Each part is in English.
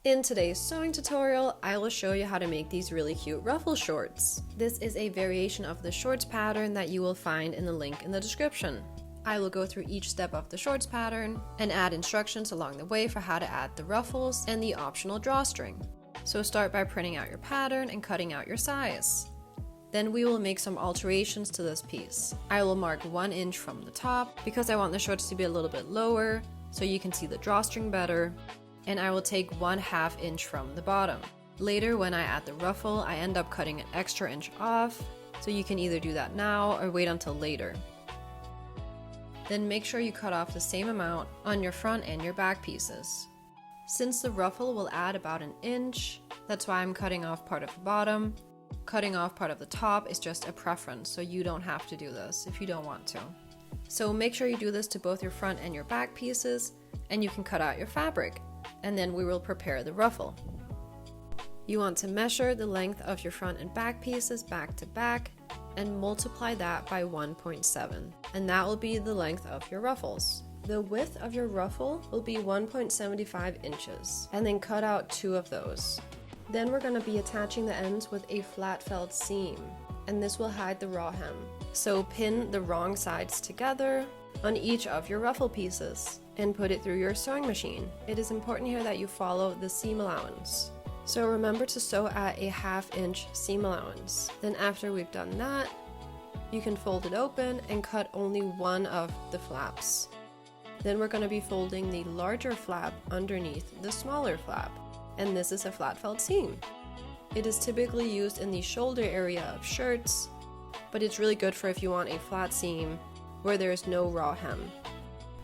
In today's sewing tutorial, I will show you how to make these really cute ruffle shorts. This is a variation of the shorts pattern that you will find in the link in the description. I will go through each step of the shorts pattern and add instructions along the way for how to add the ruffles and the optional drawstring. So start by printing out your pattern and cutting out your size. Then we will make some alterations to this piece. I will mark 1 inch from the top because I want the shorts to be a little bit lower so you can see the drawstring better. And I will take 1/2 inch from the bottom. Later when I add the ruffle, I end up cutting an extra inch off, so you can either do that now or wait until later. Then make sure you cut off the same amount on your front and your back pieces. Since the ruffle will add about 1 inch, that's why I'm cutting off part of the bottom. Cutting off part of the top is just a preference, so you don't have to do this if you don't want to. So make sure you do this to both your front and your back pieces, and you can cut out your fabric. And then we will prepare the ruffle. You want to measure the length of your front and back pieces back to back and multiply that by 1.7, and that will be the length of your ruffles. The width of your ruffle will be 1.75 inches, and then cut out 2 of those. Then we're going to be attaching the ends with a flat felt seam, and this will hide the raw hem. So pin the wrong sides together on each of your ruffle pieces and put it through your sewing machine. It is important here that you follow the seam allowance. So remember to sew at a 1/2 inch seam allowance. Then after we've done that, you can fold it open and cut only one of the flaps. Then we're going to be folding the larger flap underneath the smaller flap, and this is a flat felt seam. It is typically used in the shoulder area of shirts, but it's really good for if you want a flat seam where there is no raw hem.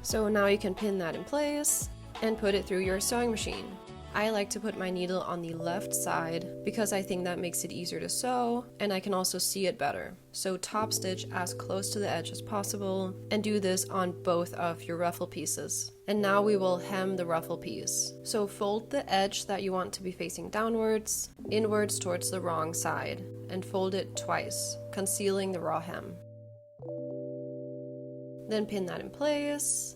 So now you can pin that in place and put it through your sewing machine. I like to put my needle on the left side because I think that makes it easier to sew and I can also see it better. So top stitch as close to the edge as possible and do this on both of your ruffle pieces. And now we will hem the ruffle piece. So fold the edge that you want to be facing downwards, inwards towards the wrong side, and fold it twice, concealing the raw hem. Then pin that in place.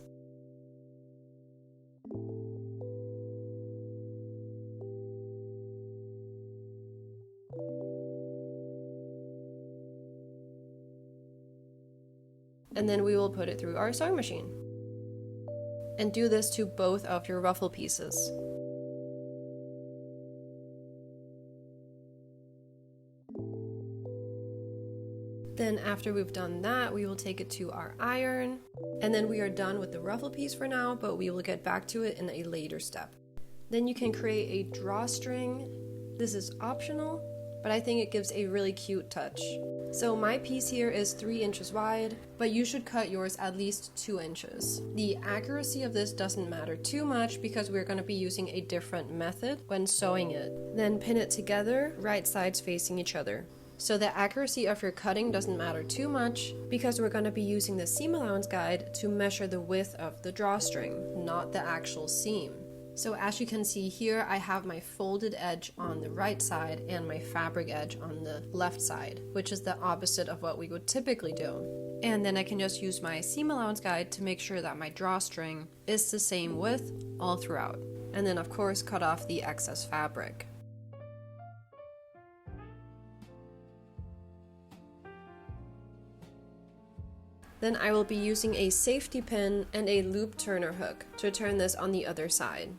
And then we will put it through our sewing machine. And do this to both of your ruffle pieces. Then after we've done that, we will take it to our iron. And then we are done with the ruffle piece for now, but we will get back to it in a later step. Then you can create a drawstring. This is optional, but I think it gives a really cute touch. So my piece here is 3 inches wide, but you should cut yours at least 2 inches. The accuracy of this doesn't matter too much because we're going to be using a different method when sewing it. Then pin it together, right sides facing each other. So the accuracy of your cutting doesn't matter too much because we're going to be using the seam allowance guide to measure the width of the drawstring, not the actual seam. So as you can see here, I have my folded edge on the right side and my fabric edge on the left side, which is the opposite of what we would typically do. And then I can just use my seam allowance guide to make sure that my drawstring is the same width all throughout. And then of course cut off the excess fabric. Then I will be using a safety pin and a loop turner hook to turn this on the other side.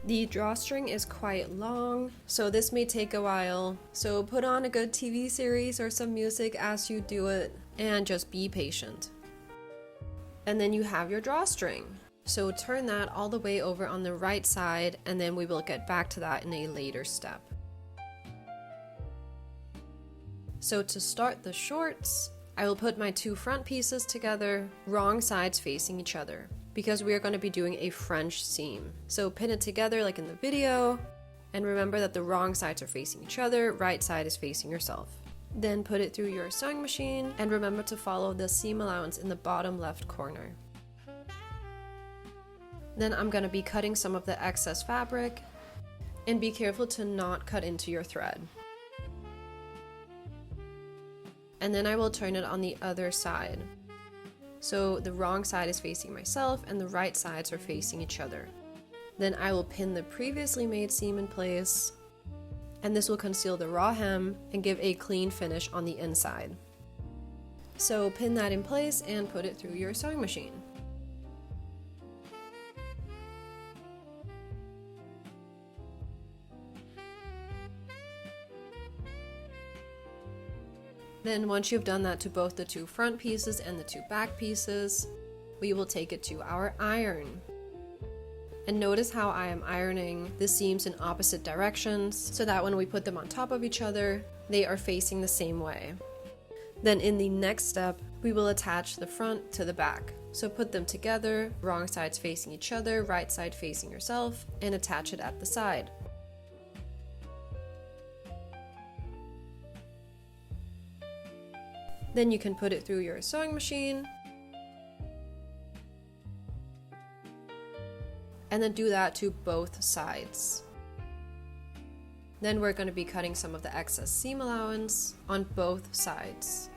The drawstring is quite long, so this may take a while. So put on a good TV series or some music as you do it and just be patient. And then you have your drawstring. So turn that all the way over on the right side and then we will get back to that in a later step. So to start the shorts, I will put my 2 front pieces together, wrong sides facing each other, because we are going to be doing a French seam. So pin it together like in the video, and remember that the wrong sides are facing each other, right side is facing yourself. Then put it through your sewing machine, and remember to follow the seam allowance in the bottom left corner. Then I'm going to be cutting some of the excess fabric, and be careful to not cut into your thread. And then I will turn it on the other side. So the wrong side is facing myself and the right sides are facing each other. Then I will pin the previously made seam in place, and this will conceal the raw hem and give a clean finish on the inside. So pin that in place and put it through your sewing machine. Then once you've done that to both the two front pieces and the two back pieces, we will take it to our iron. And notice how I am ironing the seams in opposite directions so that when we put them on top of each other, they are facing the same way. Then in the next step, we will attach the front to the back. So put them together, wrong sides facing each other, right side facing yourself, and attach it at the side. Then you can put it through your sewing machine, and then do that to both sides. Then we're going to be cutting some of the excess seam allowance on both sides.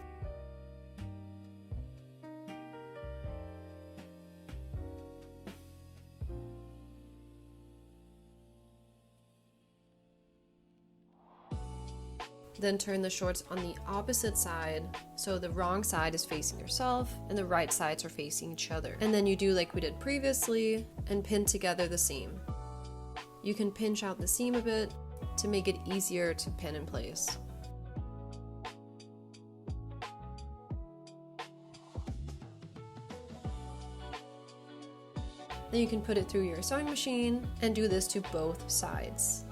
Then turn the shorts on the opposite side, so the wrong side is facing yourself and the right sides are facing each other. And then you do like we did previously and pin together the seam. You can pinch out the seam a bit to make it easier to pin in place. Then you can put it through your sewing machine and do this to both sides.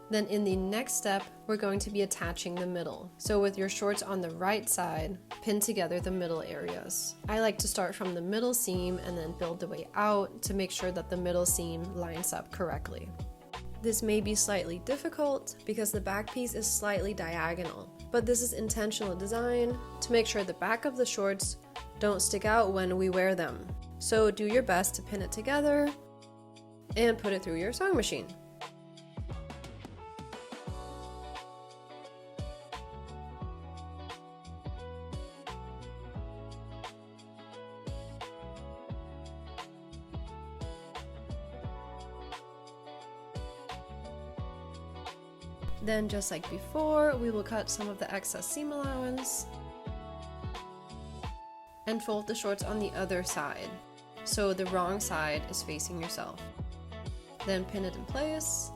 Then in the next step, we're going to be attaching the middle. So with your shorts on the right side, pin together the middle areas. I like to start from the middle seam and then build the way out to make sure that the middle seam lines up correctly. This may be slightly difficult because the back piece is slightly diagonal, but this is intentional design to make sure the back of the shorts don't stick out when we wear them. So do your best to pin it together and put it through your sewing machine. Then just like before, we will cut some of the excess seam allowance and fold the shorts on the other side, so the wrong side is facing yourself. Then pin it in place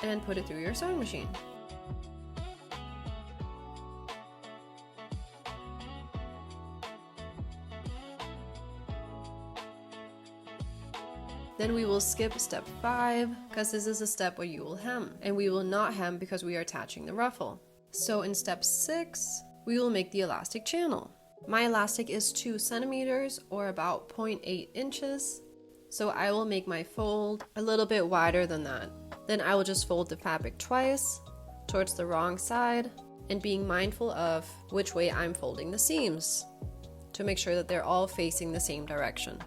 and put it through your sewing machine. Then we will skip step 5 because this is a step where you will hem, and we will not hem because we are attaching the ruffle. So in step 6, we will make the elastic channel. My elastic is 2 centimeters or about 0.8 inches. So I will make my fold a little bit wider than that. Then I will just fold the fabric twice towards the wrong side and being mindful of which way I'm folding the seams to make sure that they're all facing the same direction.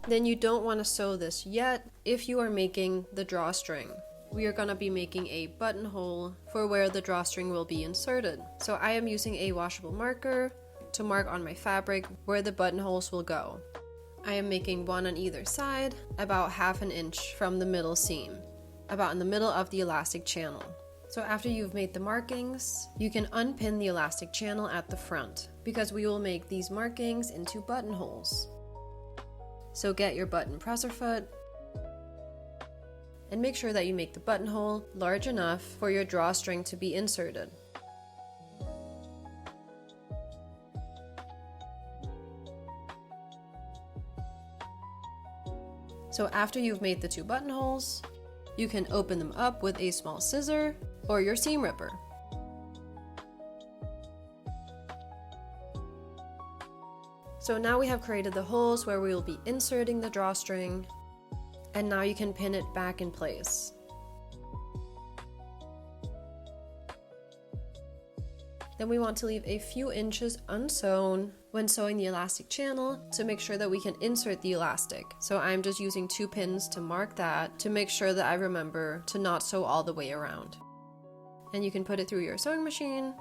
Then you don't want to sew this yet if you are making the drawstring. We are going to be making a buttonhole for where the drawstring will be inserted. So I am using a washable marker to mark on my fabric where the buttonholes will go. I am making one on either side, about 1/2 inch from the middle seam, about in the middle of the elastic channel. So after you've made the markings, you can unpin the elastic channel at the front because we will make these markings into buttonholes. So get your button presser foot and make sure that you make the buttonhole large enough for your drawstring to be inserted. So after you've made the 2 buttonholes, you can open them up with a small scissor or your seam ripper. So now we have created the holes where we will be inserting the drawstring, and now you can pin it back in place. Then we want to leave a few inches unsewn when sewing the elastic channel to make sure that we can insert the elastic. So I'm just using 2 pins to mark that to make sure that I remember to not sew all the way around. And you can put it through your sewing machine.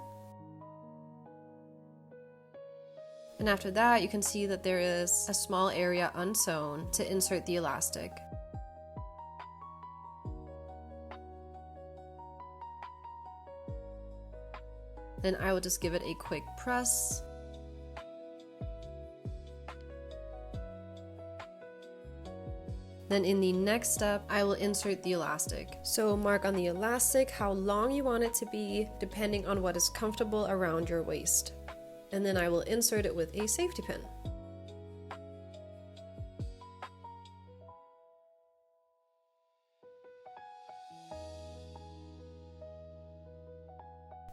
And after that, you can see that there is a small area unsewn to insert the elastic. Then I will just give it a quick press. Then in the next step, I will insert the elastic. So mark on the elastic how long you want it to be, depending on what is comfortable around your waist. And then I will insert it with a safety pin.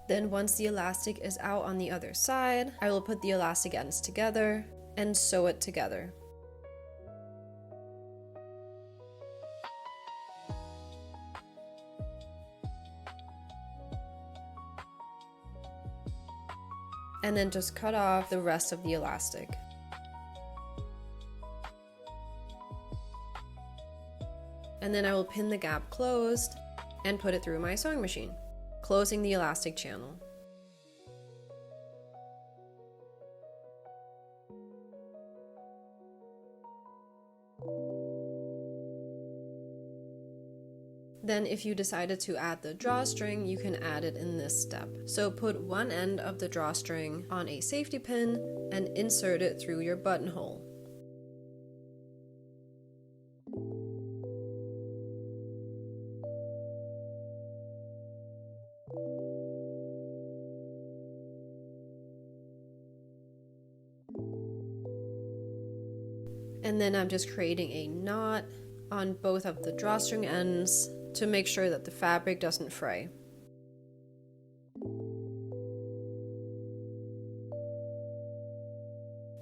Then once the elastic is out on the other side, I will put the elastic ends together and sew it together. And then just cut off the rest of the elastic. And then I will pin the gap closed and put it through my sewing machine, closing the elastic channel. Then if you decided to add the drawstring, you can add it in this step. So put one end of the drawstring on a safety pin and insert it through your buttonhole. And then I'm just creating a knot on both of the drawstring ends to make sure that the fabric doesn't fray.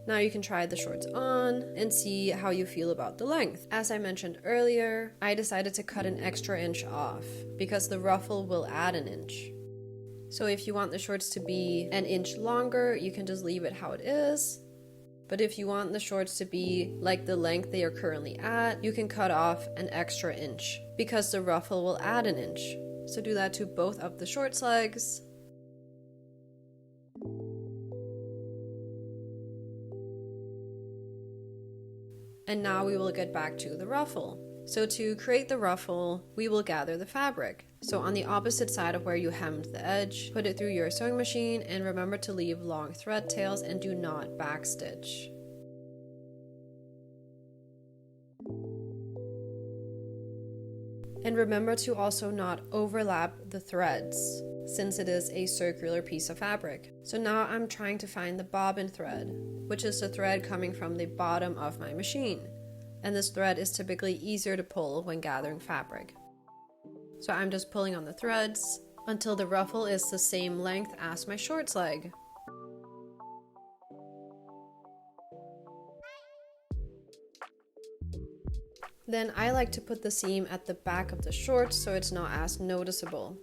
Now you can try the shorts on and see how you feel about the length. As I mentioned earlier, I decided to cut an extra inch off because the ruffle will add an inch. So if you want the shorts to be an inch longer, you can just leave it how it is. But if you want the shorts to be like the length they are currently at, you can cut off an extra inch because the ruffle will add an inch. So do that to both of the shorts legs. And now we will get back to the ruffle. So to create the ruffle, we will gather the fabric. So on the opposite side of where you hemmed the edge, put it through your sewing machine and remember to leave long thread tails and do not backstitch. And remember to also not overlap the threads, since it is a circular piece of fabric. So now I'm trying to find the bobbin thread, which is the thread coming from the bottom of my machine. And this thread is typically easier to pull when gathering fabric. So I'm just pulling on the threads until the ruffle is the same length as my shorts leg. Then I like to put the seam at the back of the shorts so it's not as noticeable.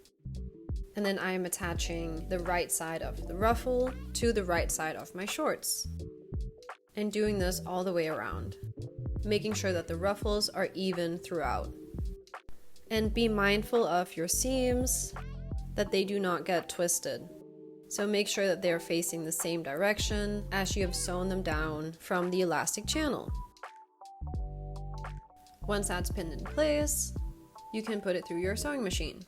And then I am attaching the right side of the ruffle to the right side of my shorts. And doing this all the way around, making sure that the ruffles are even throughout. And be mindful of your seams, that they do not get twisted. So make sure that they are facing the same direction as you have sewn them down from the elastic channel. Once that's pinned in place, you can put it through your sewing machine.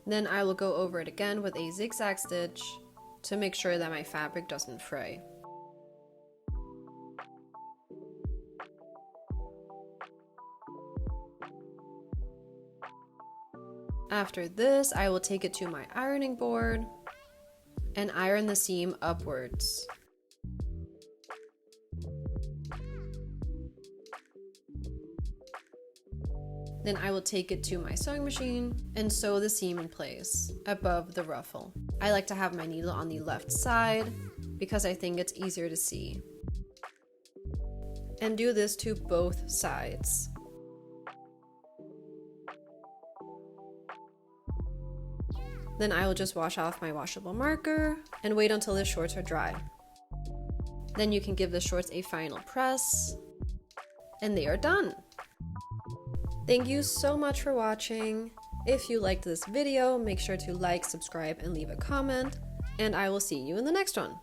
Then I will go over it again with a zigzag stitch to make sure that my fabric doesn't fray. After this, I will take it to my ironing board and iron the seam upwards. Then I will take it to my sewing machine and sew the seam in place above the ruffle. I like to have my needle on the left side because I think it's easier to see. And do this to both sides. Then I will just wash off my washable marker and wait until the shorts are dry. Then you can give the shorts a final press, and they are done. Thank you so much for watching. If you liked this video, make sure to like, subscribe, and leave a comment, and I will see you in the next one.